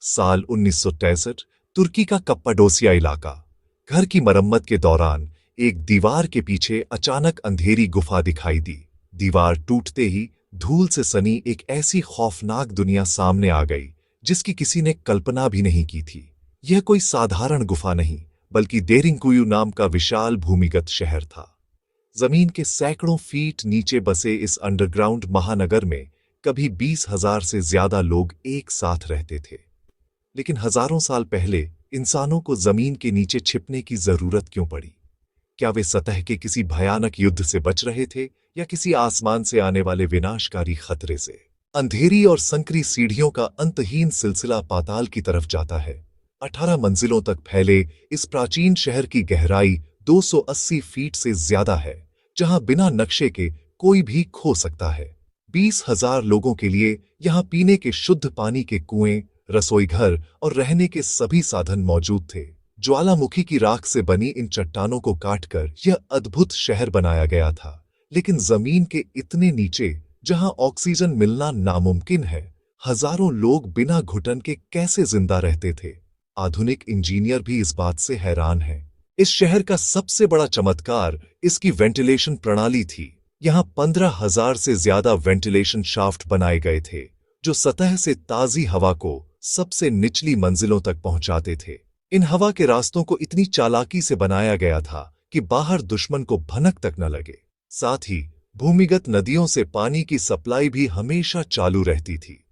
साल 1963 तुर्की का कप्पाडोसिया इलाका। घर की मरम्मत के दौरान एक दीवार के पीछे अचानक अंधेरी गुफा दिखाई दी। दीवार टूटते ही धूल से सनी एक ऐसी खौफनाक दुनिया सामने आ गई जिसकी किसी ने कल्पना भी नहीं की थी। यह कोई साधारण गुफा नहीं, बल्कि डेरिंकुयू नाम का विशाल भूमिगत शहर था। जमीन के सैकड़ों फीट नीचे बसे इस अंडरग्राउंड महानगर में कभी 20,000 से ज्यादा लोग एक साथ रहते थे। लेकिन हजारों साल पहले इंसानों को जमीन के नीचे छिपने की जरूरत क्यों पड़ी? क्या वे सतह के किसी भयानक युद्ध से बच रहे थे या किसी आसमान से आने वाले विनाशकारी खतरे से? अंधेरी और संकरी सीढ़ियों का अंतहीन सिलसिला पाताल की तरफ जाता है। 18 मंजिलों तक फैले इस प्राचीन शहर की गहराई 280 फीट से ज्यादा है, जहां बिना नक्शे के कोई भी खो सकता है। 20,000 लोगों के लिए यहां पीने के शुद्ध पानी के कुएं, रसोई घर और रहने के सभी साधन मौजूद थे। ज्वालामुखी की राख से बनी इन चट्टानों को काटकर यह अद्भुत शहर बनाया गया था। लेकिन जमीन के इतने नीचे, जहां ऑक्सीजन मिलना नामुमकिन है, हजारों लोग बिना घुटन के कैसे जिंदा रहते थे? आधुनिक इंजीनियर भी इस बात से हैरान हैं। इस शहर का सबसे बड़ा चमत्कार इसकी वेंटिलेशन प्रणाली थी। यहां 15,000 से ज्यादा वेंटिलेशन शाफ्ट बनाए गए थे, जो सतह से ताजी हवा को सबसे निचली मंजिलों तक पहुंचाते थे। इन हवा के रास्तों को इतनी चालाकी से बनाया गया था कि बाहर दुश्मन को भनक तक न लगे। साथ ही भूमिगत नदियों से पानी की सप्लाई भी हमेशा चालू रहती थी।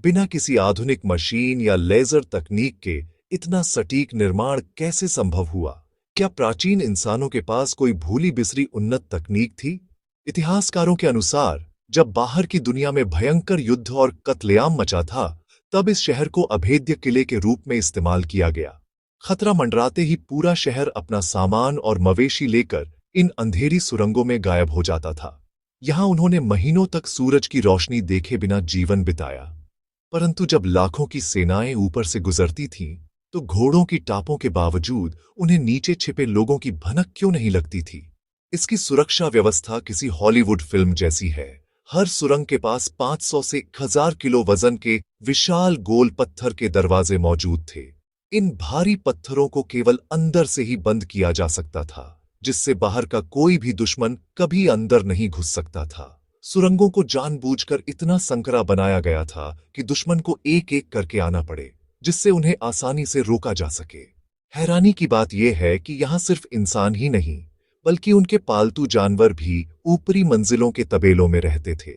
बिना किसी आधुनिक मशीन या लेजर तकनीक के इतना सटीक निर्माण कैसे संभव हुआ? क्या प्राचीन इंसानों के पास कोई भूली बिसरी उन्नत तकनीक थी? इतिहासकारों के अनुसार जब बाहर की दुनिया में भयंकर युद्ध और कत्लेआम मचा था, तब इस शहर को अभेद्य किले के रूप में इस्तेमाल किया गया। खतरा मंडराते ही पूरा शहर अपना सामान और मवेशी लेकर इन अंधेरी सुरंगों में गायब हो जाता था। यहां उन्होंने महीनों तक सूरज की रोशनी देखे बिना जीवन बिताया। परंतु जब लाखों की सेनाएं ऊपर से गुजरती थीं, तो घोड़ों की टापों के बावजूद उन्हें नीचे छिपे लोगों की भनक क्यों नहीं लगती थी? इसकी सुरक्षा व्यवस्था किसी हॉलीवुड फिल्म जैसी है। हर सुरंग के पास 500 से 1000 किलो वजन के विशाल गोल पत्थर के दरवाजे मौजूद थे। इन भारी पत्थरों को केवल अंदर से ही बंद किया जा सकता था, जिससे बाहर का कोई भी दुश्मन कभी अंदर नहीं घुस सकता था। सुरंगों को जानबूझकर इतना संकरा बनाया गया था कि दुश्मन को एक एक करके आना पड़े, जिससे उन्हें आसानी से रोका जा सके। हैरानी की बात यह है कि यहां सिर्फ इंसान ही नहीं, बल्कि उनके पालतू जानवर भी ऊपरी मंजिलों के तबेलों में रहते थे।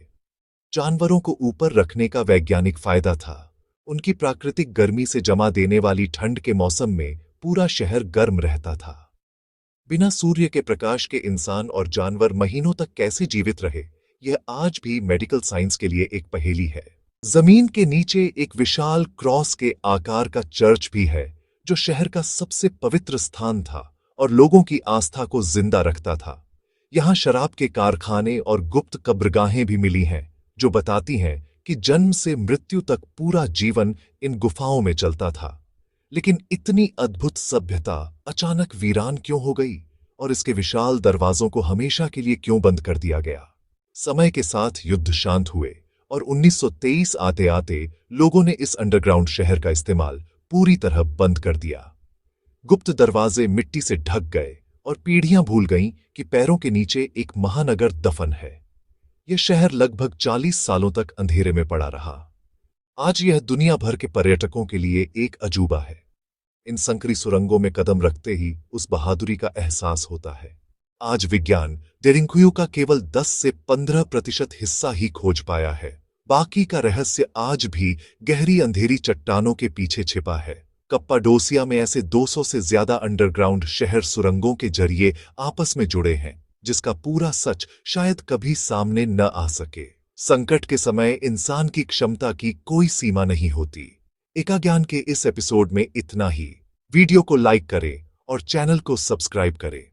जानवरों को ऊपर रखने का वैज्ञानिक फायदा था। उनकी प्राकृतिक गर्मी से जमा देने वाली ठंड के मौसम में पूरा शहर गर्म रहता था। बिना सूर्य के प्रकाश के इंसान और जानवर महीनों तक कैसे जीवित रहे, यह आज भी मेडिकल साइंस के लिए एक पहेली है। जमीन के नीचे एक विशाल क्रॉस के आकार का चर्च भी है, जो शहर का सबसे पवित्र स्थान था और लोगों की आस्था को जिंदा रखता था। यहां शराब के कारखाने और गुप्त कब्रगाहें भी मिली हैं, जो बताती हैं कि जन्म से मृत्यु तक पूरा जीवन इन गुफाओं में चलता था। लेकिन इतनी अद्भुत सभ्यता अचानक वीरान क्यों हो गई, और इसके विशाल दरवाजों को हमेशा के लिए क्यों बंद कर दिया गया? समय के साथ युद्ध शांत हुए और 1923 आते आते लोगों ने इस अंडरग्राउंड शहर का इस्तेमाल पूरी तरह बंद कर दिया। गुप्त दरवाजे मिट्टी से ढक गए और पीढ़ियां भूल गईं कि पैरों के नीचे एक महानगर दफन है। यह शहर लगभग 40 सालों तक अंधेरे में पड़ा रहा। आज यह दुनिया भर के पर्यटकों के लिए एक अजूबा है। इन संकरी सुरंगों में कदम रखते ही उस बहादुरी का एहसास होता है। आज विज्ञान डेरिंकुयू का केवल 10 से 15% हिस्सा ही खोज पाया है। बाकी का रहस्य आज भी गहरी अंधेरी चट्टानों के पीछे छिपा है। कप्पाडोसिया में ऐसे 200 से ज्यादा अंडरग्राउंड शहर सुरंगों के जरिए आपस में जुड़े हैं, जिसका पूरा सच शायद कभी सामने न आ सके। संकट के समय इंसान की क्षमता की कोई सीमा नहीं होती। एका ज्ञान के इस एपिसोड में इतना ही। वीडियो को लाइक करें और चैनल को सब्सक्राइब करें।